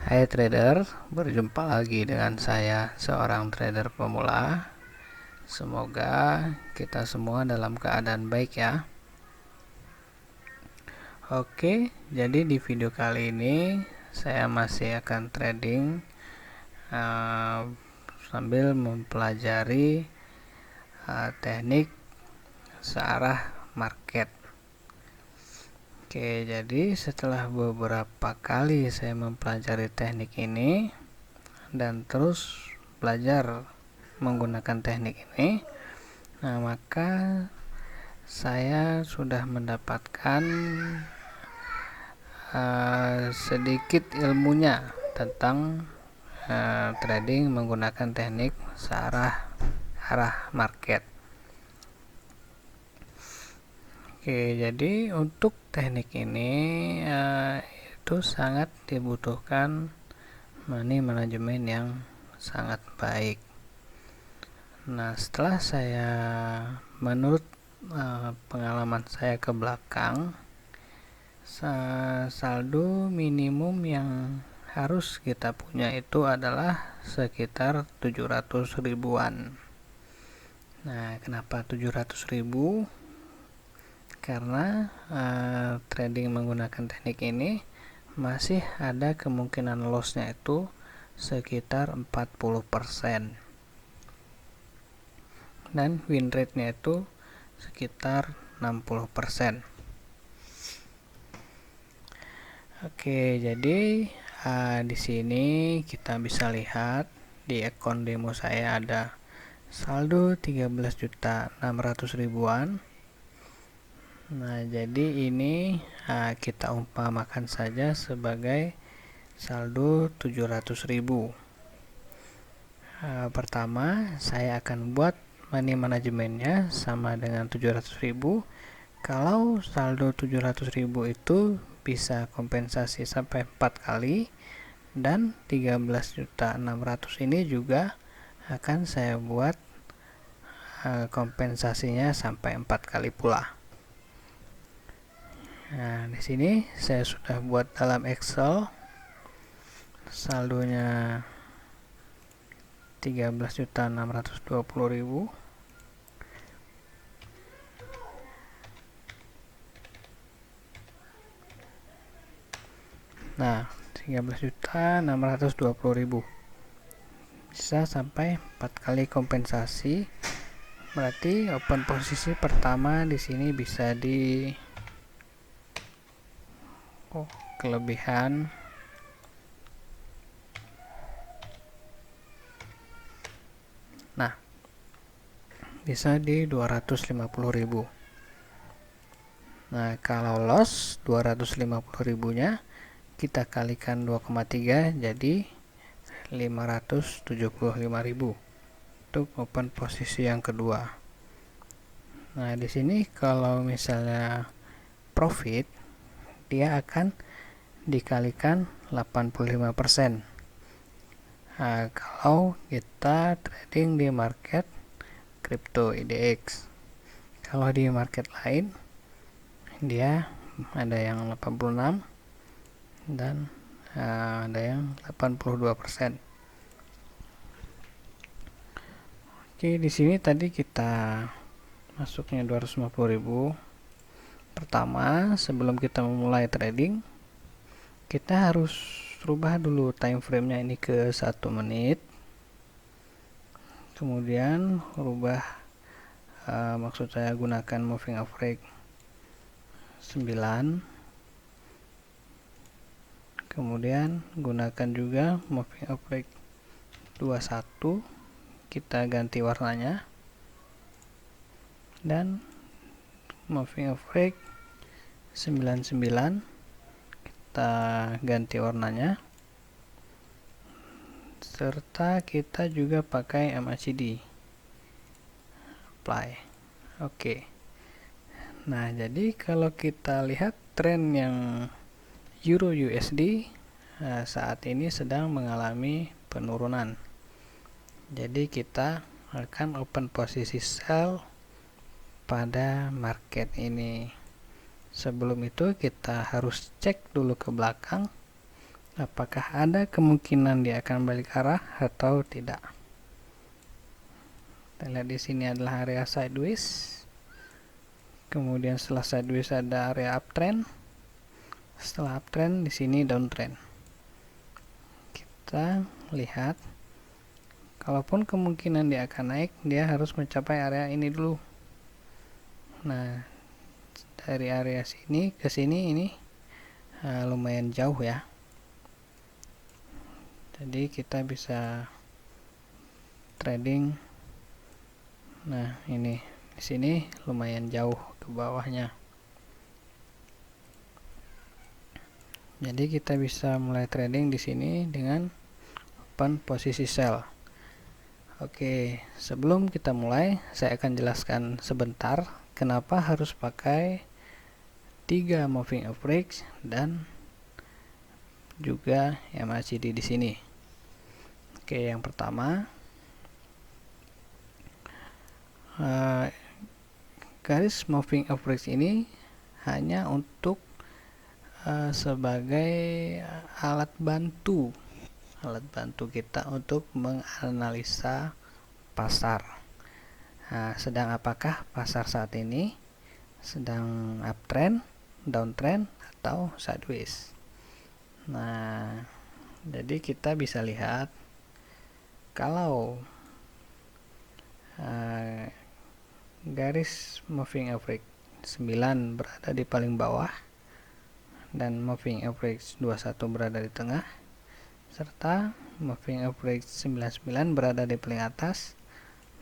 Hai trader, berjumpa lagi dengan saya, seorang trader pemula. Semoga kita semua dalam keadaan baik ya. Oke, jadi di video kali ini saya masih akan trading sambil mempelajari teknik searah market. Oke, jadi setelah beberapa kali saya mempelajari teknik ini dan terus belajar menggunakan teknik ini, maka saya sudah mendapatkan sedikit ilmunya tentang trading menggunakan teknik searah market. Oke, jadi untuk teknik ini itu sangat dibutuhkan money management yang sangat baik. Nah, setelah saya menurut pengalaman saya ke belakang, saldo minimum yang harus kita punya itu adalah sekitar 700 ribuan. Nah, kenapa 700 ribu? Karena trading menggunakan teknik ini masih ada kemungkinan lossnya itu sekitar 40%, dan win rate-nya itu sekitar 60%. Oke, jadi di sini kita bisa lihat di akun demo saya ada saldo 13.600 ribuan. Nah, jadi ini kita umpamakan saja sebagai saldo 700 ribu. Pertama, saya akan buat money manajemennya sama dengan 700 ribu. Kalau saldo 700 ribu itu bisa kompensasi sampai 4 kali, dan 13.600 ini juga akan saya buat kompensasinya sampai 4 kali pula. Nah, di sini saya sudah buat dalam Excel saldonya 13.620.000. Nah, 13.620.000 bisa sampai 4 kali kompensasi. Berarti open posisi pertama di sini bisa di kelebihan bisa di 250.000. Nah, kalau loss 250 ribunya kita kalikan 2,3 jadi 575.000 untuk open posisi yang kedua. Nah, di sini kalau misalnya profit, dia akan dikalikan 85%. Nah, kalau kita trading di market crypto IDX. Kalau di market lain dia ada yang 86 dan ada yang 82%. Oke, di sini tadi kita masuknya 250.000. Pertama, sebelum kita memulai trading, kita harus rubah dulu time frame-nya ini ke 1 menit. Kemudian rubah maksud saya gunakan moving average 9. Kemudian gunakan juga moving average 21. Kita ganti warnanya, dan moving average 99 kita ganti warnanya, serta kita juga pakai MACD apply. Oke. Nah, jadi kalau kita lihat tren yang Euro USD saat ini sedang mengalami penurunan. Jadi kita akan open posisi sell pada market ini. Sebelum itu kita harus cek dulu ke belakang apakah ada kemungkinan dia akan balik arah atau tidak. Kita lihat di sini adalah area sideways. Kemudian setelah sideways ada area uptrend. Setelah uptrend di sini downtrend. Kita lihat, kalaupun kemungkinan dia akan naik, dia harus mencapai area ini dulu. Nah, dari area sini ke sini ini lumayan jauh ya. Jadi kita bisa trading. Nah, ini di sini lumayan jauh ke bawahnya. Jadi kita bisa mulai trading di sini dengan open posisi sell. Oke, sebelum kita mulai, saya akan jelaskan sebentar kenapa harus pakai 3 moving average dan juga MACD di sini. Oke, yang pertama, garis moving average ini hanya untuk sebagai alat bantu kita untuk menganalisa pasar. Nah, sedang apakah pasar saat ini sedang uptrend, downtrend, atau sideways. Nah, jadi kita bisa lihat kalau garis moving average 9 berada di paling bawah dan moving average 21 berada di tengah, serta moving average 99 berada di paling atas,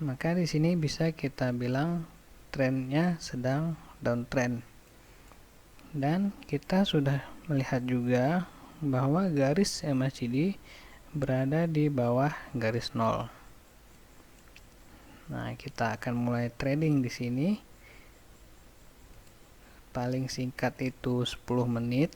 maka di sini bisa kita bilang trennya sedang downtrend. Dan kita sudah melihat juga bahwa garis MACD berada di bawah garis 0. Nah, kita akan mulai trading di sini. Paling singkat itu 10 menit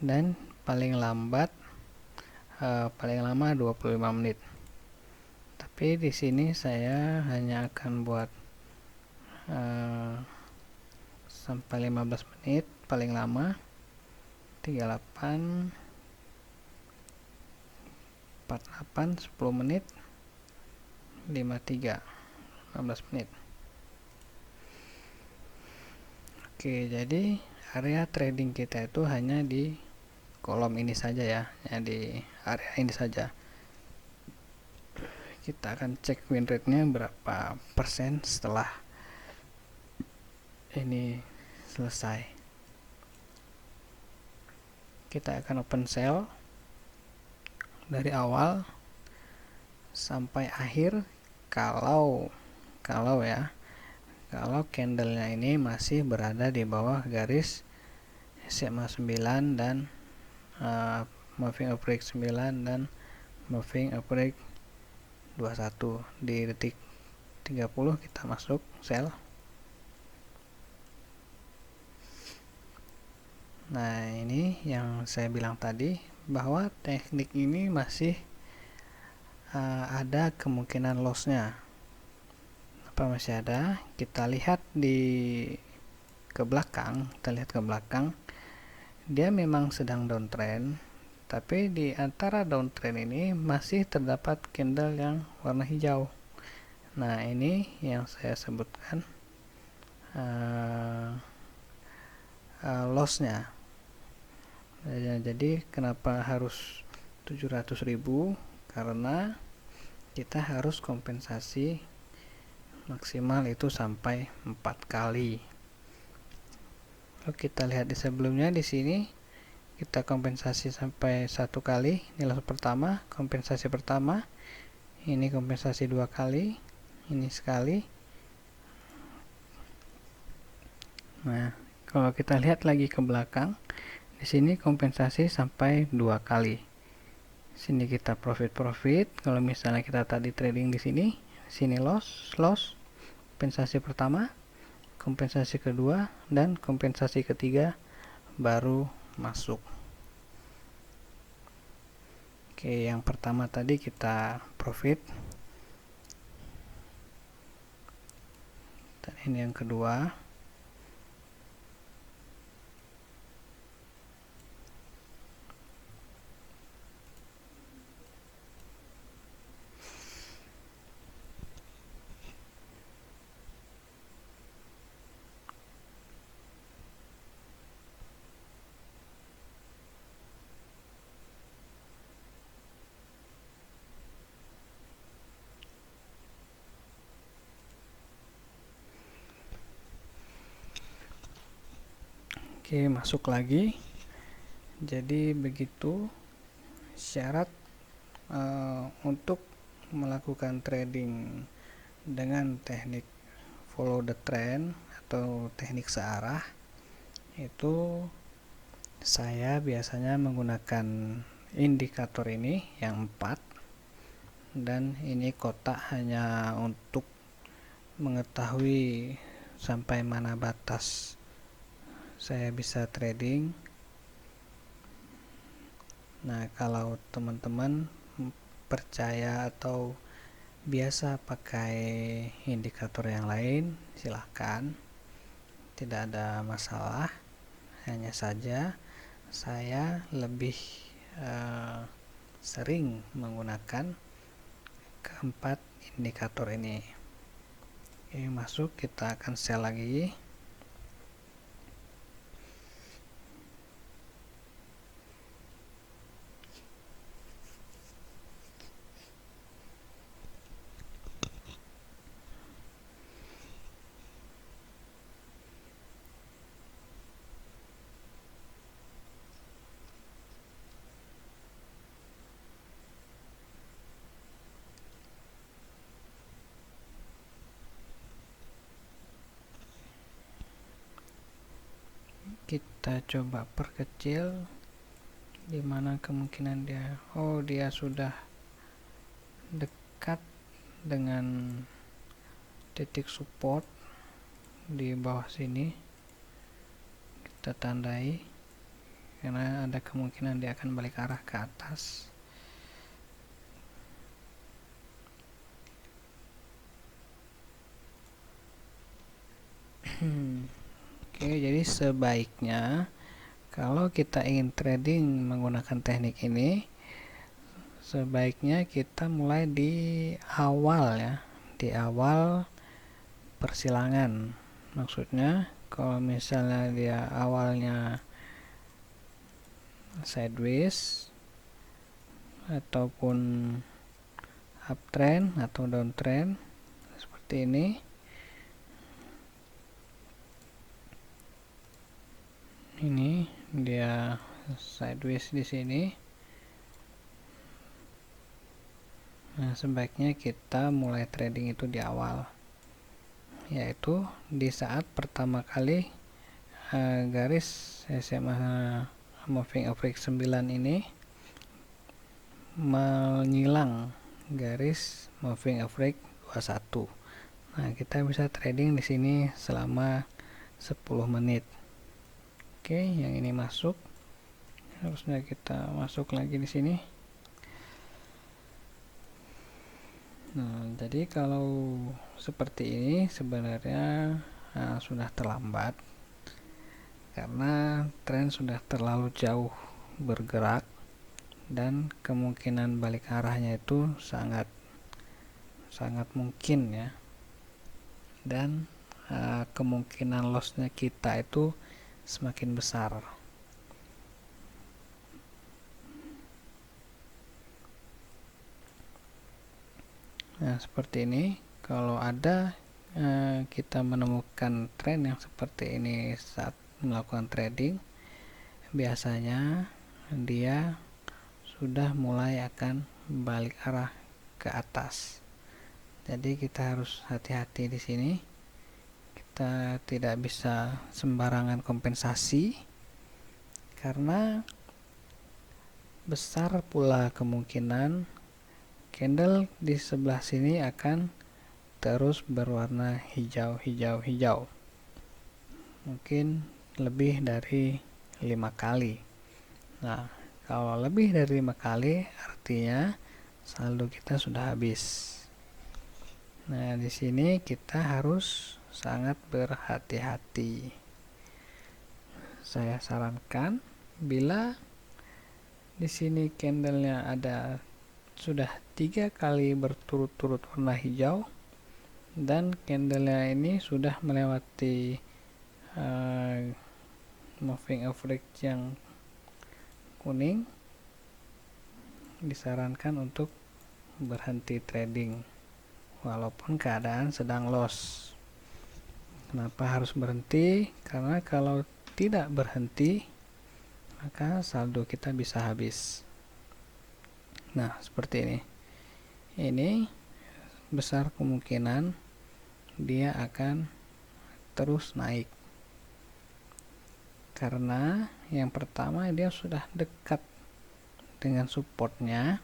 dan paling lambat paling lama 25 menit. Tapi di sini saya hanya akan buat sampai 15 menit paling lama, 38, 48, 10 menit, 53, 15 menit. Oke, jadi area trading kita itu hanya di kolom ini saja ya, di area ini saja. Kita akan cek win rate-nya berapa persen setelah ini selesai. Kita akan open sell dari awal sampai akhir kalau candlenya ini masih berada di bawah garis SMA 9 dan moving average 9 dan moving average 21. Di detik 30 kita masuk sell. Nah, ini yang saya bilang tadi bahwa teknik ini masih ada kemungkinan lossnya. Apa masih ada? Kita lihat ke belakang, dia memang sedang downtrend, tapi di antara downtrend ini masih terdapat candle yang warna hijau. Nah, ini yang saya sebutkan lossnya. Jadi kenapa harus 700.000? Karena kita harus kompensasi maksimal itu sampai 4 kali. Lalu kita lihat di sebelumnya, di sini kita kompensasi sampai 1 kali. Ini loss pertama, kompensasi pertama. Ini kompensasi 2 kali, ini sekali. Nah, kalau kita lihat lagi ke belakang, di sini kompensasi sampai 2 kali. Sini kita profit. Kalau misalnya kita tadi trading di sini loss, kompensasi pertama, kompensasi kedua, dan kompensasi ketiga baru masuk. Oke, yang pertama tadi kita profit. Dan ini yang kedua. Oke, masuk lagi. Jadi begitu syarat untuk melakukan trading dengan teknik follow the trend atau teknik searah. Itu saya biasanya menggunakan indikator ini yang 4, dan ini kotak hanya untuk mengetahui sampai mana batas saya bisa trading. Nah, kalau teman-teman percaya atau biasa pakai indikator yang lain, silahkan, tidak ada masalah. Hanya saja saya lebih sering menggunakan keempat indikator ini. Oke, masuk, kita akan sell lagi. Kita coba perkecil di mana kemungkinan dia sudah dekat dengan titik support di bawah sini. Kita tandai karena ada kemungkinan dia akan balik arah ke atas. Oke, jadi sebaiknya kalau kita ingin trading menggunakan teknik ini, sebaiknya kita mulai di awal ya, di awal persilangan. Maksudnya kalau misalnya dia awalnya sideways ataupun uptrend atau downtrend seperti ini, dia sideways di sini. Nah, sebaiknya kita mulai trading itu di awal, yaitu di saat pertama kali garis SMA moving average 9 ini menyilang garis moving average 21. Nah, kita bisa trading di sini selama 10 menit. Oke, yang ini masuk. Harusnya kita masuk lagi di sini. Nah, jadi kalau seperti ini sebenarnya sudah terlambat karena tren sudah terlalu jauh bergerak dan kemungkinan balik arahnya itu sangat mungkin ya, dan kemungkinan lossnya kita itu semakin besar. Nah, seperti ini. Kalau ada kita menemukan tren yang seperti ini saat melakukan trading, biasanya dia sudah mulai akan balik arah ke atas. Jadi kita harus hati-hati di sini. Kita tidak bisa sembarangan kompensasi karena besar pula kemungkinan candle di sebelah sini akan terus berwarna hijau. Mungkin lebih dari 5 kali. Nah, kalau lebih dari 5 kali artinya saldo kita sudah habis. Nah, di sini kita harus sangat berhati-hati. Saya sarankan bila di sini candlenya ada sudah 3 kali berturut-turut warna hijau dan candlenya ini sudah melewati moving average yang kuning, disarankan untuk berhenti trading walaupun keadaan sedang loss. Kenapa harus berhenti? Karena kalau tidak berhenti, maka saldo kita bisa habis. Nah, seperti ini. Ini besar kemungkinan dia akan terus naik. Karena yang pertama dia sudah dekat dengan supportnya,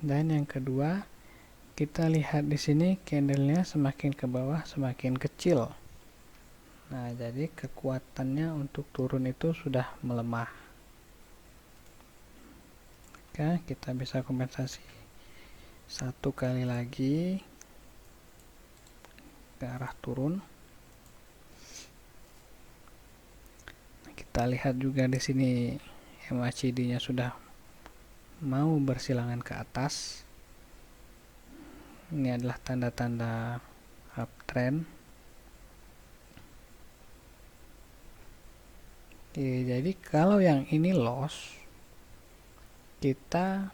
dan yang kedua kita lihat di sini candlenya semakin ke bawah semakin kecil. Nah, jadi kekuatannya untuk turun itu sudah melemah. Maka kita bisa kompensasi satu kali lagi ke arah turun. Nah, kita lihat juga di sini MACD-nya sudah mau bersilangan ke atas. Ini adalah tanda-tanda uptrend. Oke, jadi kalau yang ini loss, kita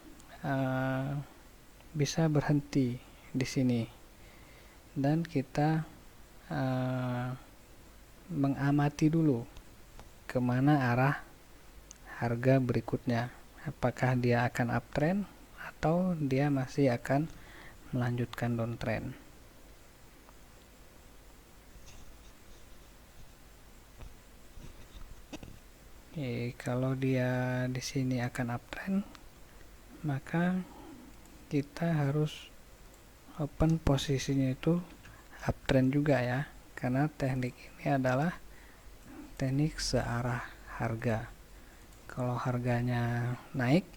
bisa berhenti di sini dan kita mengamati dulu kemana arah harga berikutnya, apakah dia akan uptrend atau dia masih akan melanjutkan downtrend. Oke, kalau dia di sini akan uptrend, maka kita harus open posisinya itu uptrend juga ya, karena teknik ini adalah teknik searah harga. Kalau harganya naik,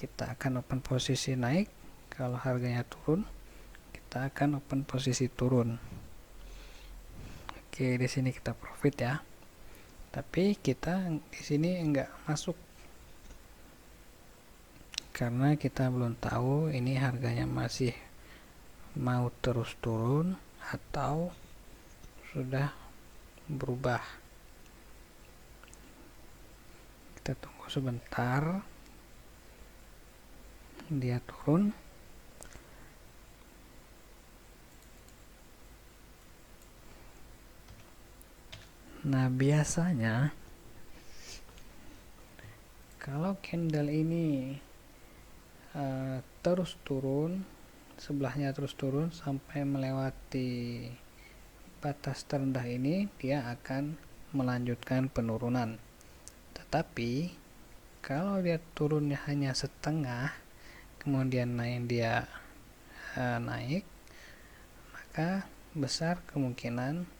kita akan open posisi naik. Kalau harganya turun, kita akan open posisi turun. Oke, di sini kita profit ya. Tapi kita di sini enggak masuk karena kita belum tahu ini harganya masih mau terus turun atau sudah berubah. Kita tunggu sebentar dia turun. Nah, biasanya kalau candle ini terus turun, sebelahnya terus turun sampai melewati batas terendah ini, dia akan melanjutkan penurunan. Tetapi kalau dia turunnya hanya setengah, kemudian dia naik, maka besar kemungkinan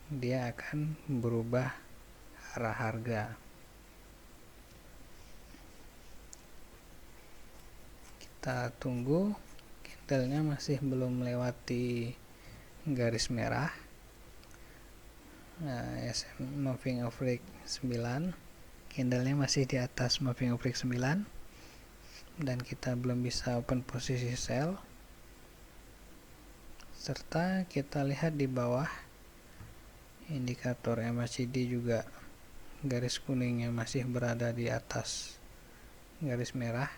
dia akan berubah arah harga. Kita tunggu, candlenya masih belum melewati garis merah. Nah, SM moving average 9, candlenya masih di atas moving average 9, dan kita belum bisa open posisi sell. Serta kita lihat di bawah indikator MACD juga garis kuningnya masih berada di atas garis merah.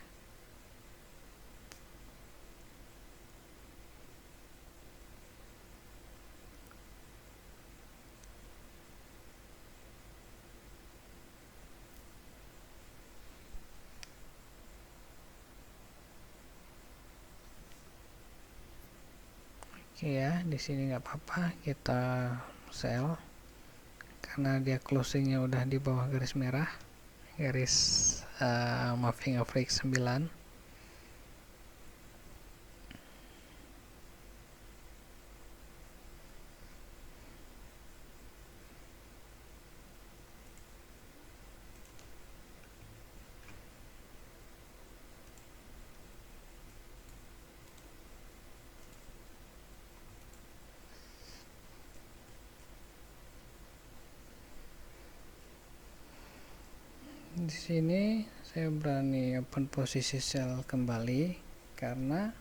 Oke ya, di sini nggak apa-apa kita sell karena dia closingnya udah di bawah garis merah, garis moving average 9. Di sini saya berani open posisi sell kembali karena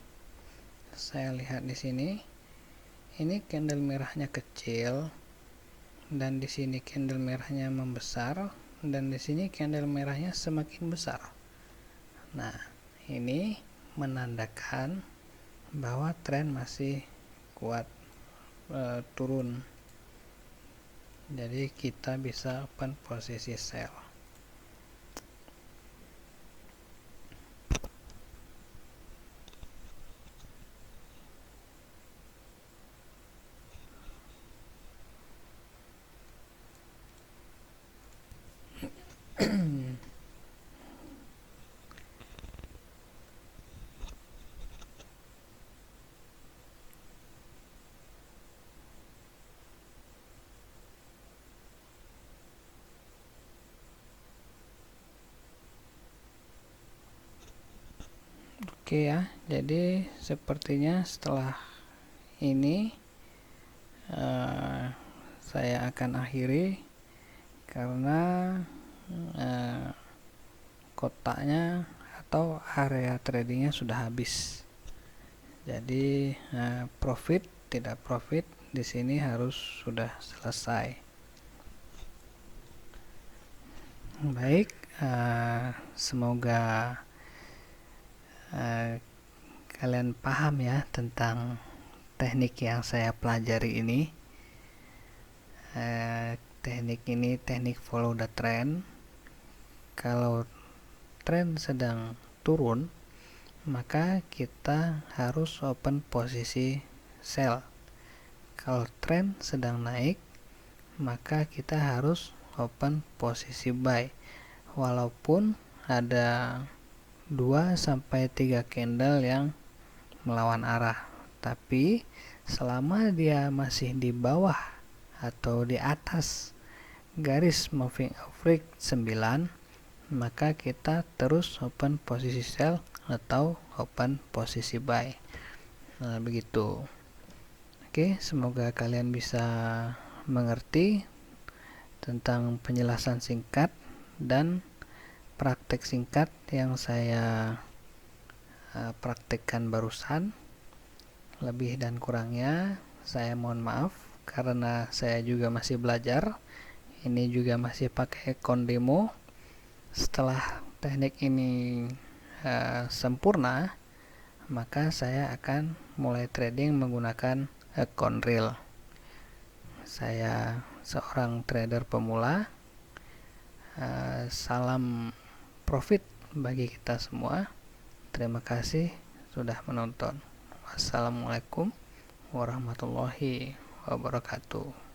saya lihat di sini ini candle merahnya kecil dan di sini candle merahnya membesar dan di sini candle merahnya semakin besar. Nah, ini menandakan bahwa tren masih kuat turun. Jadi kita bisa open posisi sell. Oke ya, jadi sepertinya setelah ini saya akan akhiri karena kotaknya atau area tradingnya sudah habis. Jadi profit tidak profit di sini harus sudah selesai. Baik, semoga kalian paham ya tentang teknik yang saya pelajari ini. Teknik ini teknik follow the trend. Kalau tren sedang turun, maka kita harus open posisi sell. Kalau tren sedang naik, maka kita harus open posisi buy. Walaupun ada 2-3 candle yang melawan arah, tapi selama dia masih di bawah atau di atas garis moving average 9, maka kita terus open posisi sell atau open posisi buy. Nah, begitu. Oke, semoga kalian bisa mengerti tentang penjelasan singkat dan praktek singkat yang saya praktekkan barusan. Lebih dan kurangnya saya mohon maaf karena saya juga masih belajar. Ini juga masih pakai akun demo. Setelah teknik ini sempurna, maka saya akan mulai trading menggunakan akun real. Saya seorang trader pemula. Salam profit bagi kita semua. Terima kasih sudah menonton. Wassalamualaikum warahmatullahi wabarakatuh.